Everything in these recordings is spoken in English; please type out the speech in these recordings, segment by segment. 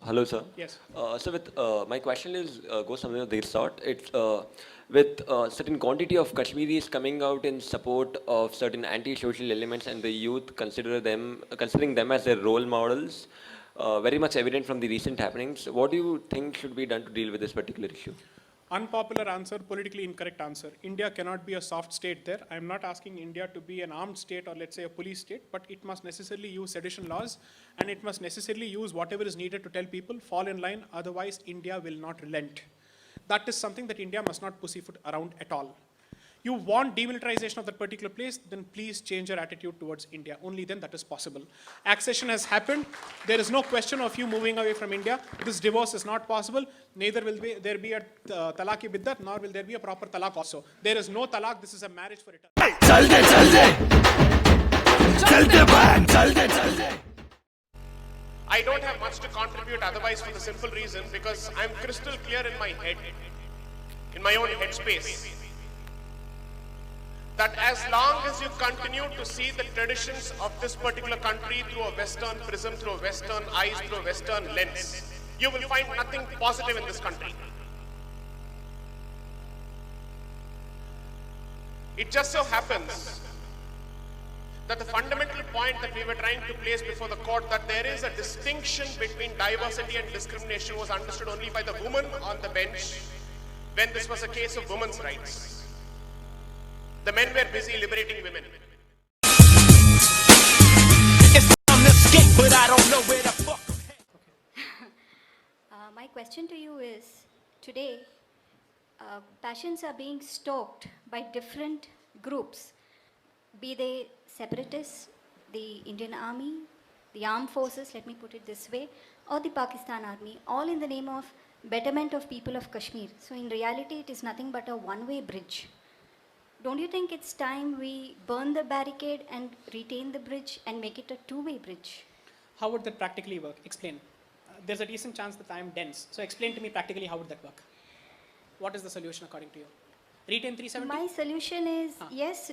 Hello, sir. Yes. My question is goes something of this sort. It's with certain quantity of Kashmiris coming out in support of certain anti-social elements, and the youth considering them as their role models. Very much evident from the recent happenings. What do you think should be done to deal with this particular issue? Unpopular answer, politically incorrect answer. India cannot be a soft state there. I'm not asking India to be an armed state or let's say a police state, but it must necessarily use sedition laws and it must necessarily use whatever is needed to tell people, fall in line, otherwise India will not relent. That is something that India must not pussyfoot around at all. You want demilitarization of that particular place, then please change your attitude towards India. Only then that is possible. Accession has happened. There is no question of you moving away from India. This divorce is not possible. Neither will there be a talaq-e-biddat, nor will there be a proper talaq also. There is no talaq. This is a marriage for eternity. I don't have much to contribute otherwise for the simple reason because I'm crystal clear in my head, in my own headspace, that as long as you continue to see the traditions of this particular country through a Western prism, through a Western eyes, through a Western lens, you will find nothing positive in this country. It just so happens that the fundamental point that we were trying to place before the court, that there is a distinction between diversity and discrimination, was understood only by the woman on the bench when this was a case of women's rights. The men were busy liberating women. My question to you is, today, passions are being stoked by different groups, be they separatists, the Indian Army, the armed forces, let me put it this way, or the Pakistan Army, all in the name of betterment of people of Kashmir. So in reality, it is nothing but a one-way bridge. Don't you think it's time we burn the barricade and retain the bridge and make it a two-way bridge? How would that practically work? Explain. There's a decent chance that I am dense. So explain to me practically how would that work? What is the solution according to you? Retain 370? My solution is, yes,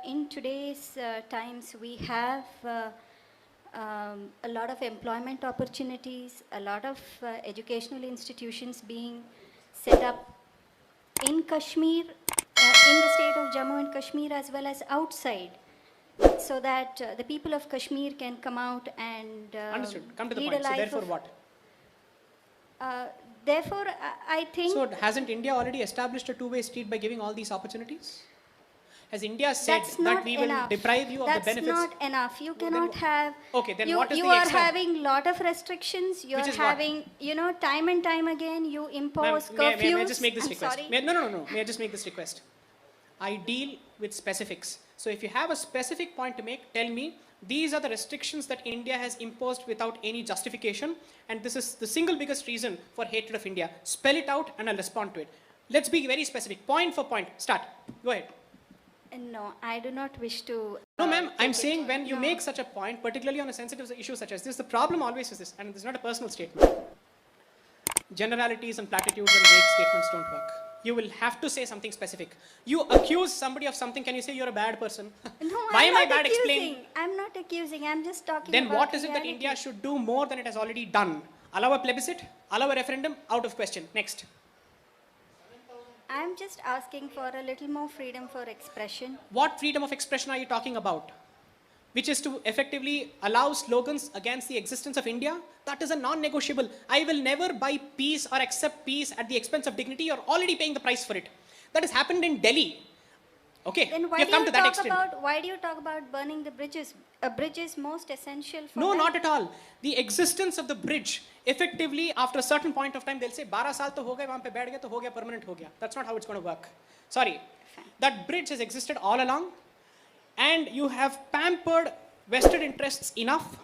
in today's times we have a lot of employment opportunities, a lot of educational institutions being set up in Kashmir, in the state of Jammu and Kashmir as well as outside, so that the people of Kashmir can come out and Understood. Come to the lead point. a So life therefore of, what? Therefore, I think... So hasn't India already established a two-way street by giving all these opportunities? Has India said that we will deprive you of the benefits? That's not enough. You cannot have... Okay, then you, what is you the are extra? having lot of restrictions. You are having, you know, time and time again, you impose curfews. May I just make this request? Sorry. No. May I just make this request? I deal with specifics. So if you have a specific point to make, tell me, these are the restrictions that India has imposed without any justification, and this is the single biggest reason for hatred of India. Spell it out and I'll respond to it. Let's be very specific, point for point. Start. Go ahead. No, I do not wish to... No, ma'am, I'm saying when you make such a point, particularly on a sensitive issue such as this, the problem always is this, and this is not a personal statement. Generalities and platitudes and vague statements don't work. You will have to say something specific. You accuse somebody of something, can you say you're a bad person? No, Why I'm am I not bad? accusing. Explain. I'm not accusing. I'm just talking Then about what is it that reality. India should do more than it has already done? Allow a plebiscite? Allow a referendum? Out of question. Next. I'm just asking for a little more freedom for expression. What freedom of expression are you talking about? Which is to effectively allow slogans against the existence of India? That is a non-negotiable. I will never buy peace or accept peace at the expense of dignity. You're already paying the price for it. That has happened in Delhi. Okay, Then why you have come do to you that talk extent. about, why do you talk about burning the bridges? A bridge is most essential for No, that. not at all. The existence of the bridge, effectively, after a certain point of time, they'll say, 12 saal to ho gaye, wahan pe baith gaye, to ho gaya, permanent ho gaya. That's not how it's going to work. Sorry. That bridge has existed all along, and you have pampered vested interests enough.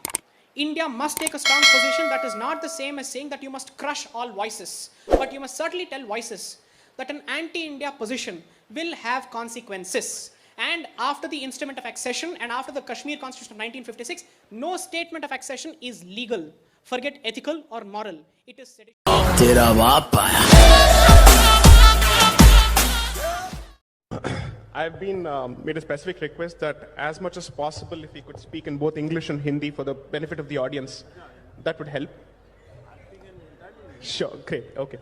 India must take a strong position. That is not the same as saying that you must crush all voices. But you must certainly tell voices that an anti-India position will have consequences. And after the instrument of accession and after the Kashmir Constitution of 1956, no statement of accession is legal. Forget ethical or moral. It is sedition. I've been made a specific request that as much as possible, if we could speak in both English and Hindi for the benefit of the audience, that would help. Sure, great, okay.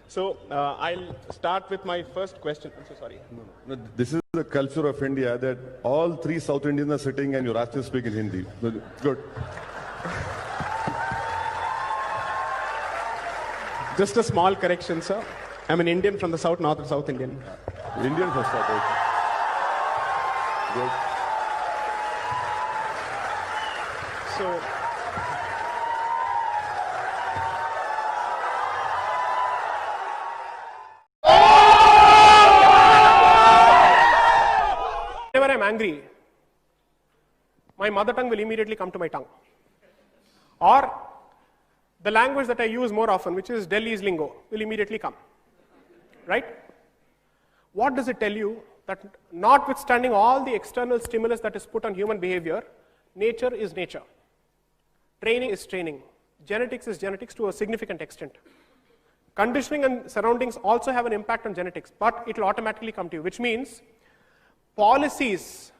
So I'll start with my first question. I'm so sorry. No, this is the culture of India that all three South Indians are sitting and you're asked to speak in Hindi. Good. Just a small correction, sir. I'm an Indian from the south, not South Indian. Indian first started. Good. So, whenever I'm angry, my mother tongue will immediately come to my tongue. Or the language that I use more often, which is Delhi's lingo, will immediately come. Right? What does it tell you? That notwithstanding all the external stimulus that is put on human behavior, nature is nature. Training is training. Genetics is genetics to a significant extent. Conditioning and surroundings also have an impact on genetics, but it will automatically come to you, which means policies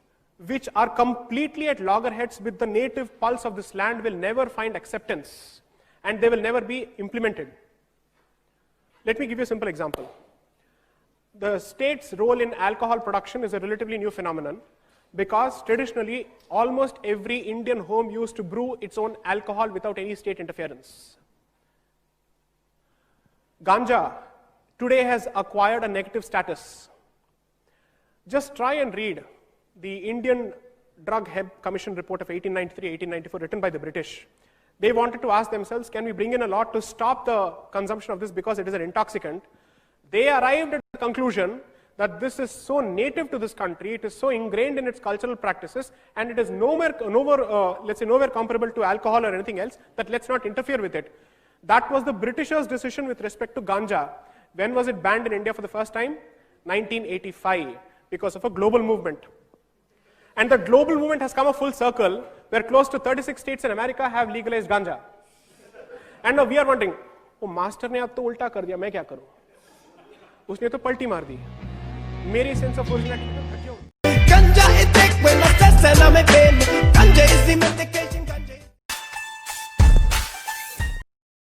which are completely at loggerheads with the native pulse of this land will never find acceptance, and they will never be implemented. Let me give you a simple example. The state's role in alcohol production is a relatively new phenomenon because traditionally almost every Indian home used to brew its own alcohol without any state interference. Ganja today has acquired a negative status. Just try and read the Indian Drug Hemp Commission report of 1893-1894 written by the British. They wanted to ask themselves, can we bring in a law to stop the consumption of this because it is an intoxicant? They arrived at the conclusion that this is so native to this country, it is so ingrained in its cultural practices, and it is nowhere comparable to alcohol or anything else, that let's not interfere with it. That was the Britishers' decision with respect to ganja. When was it banned in India for the first time? 1985, because of a global movement. And the global movement has come a full circle, where close to 36 states in America have legalized ganja. And now we are wondering, oh, master ने अब तो उल्टा कर दिया, मैं क्या करूं? उसने तो पलटी मार दी. मेरी sense of originality तो घट गया. Ganja is take when I test and I'm a pain. Ganja is the medication.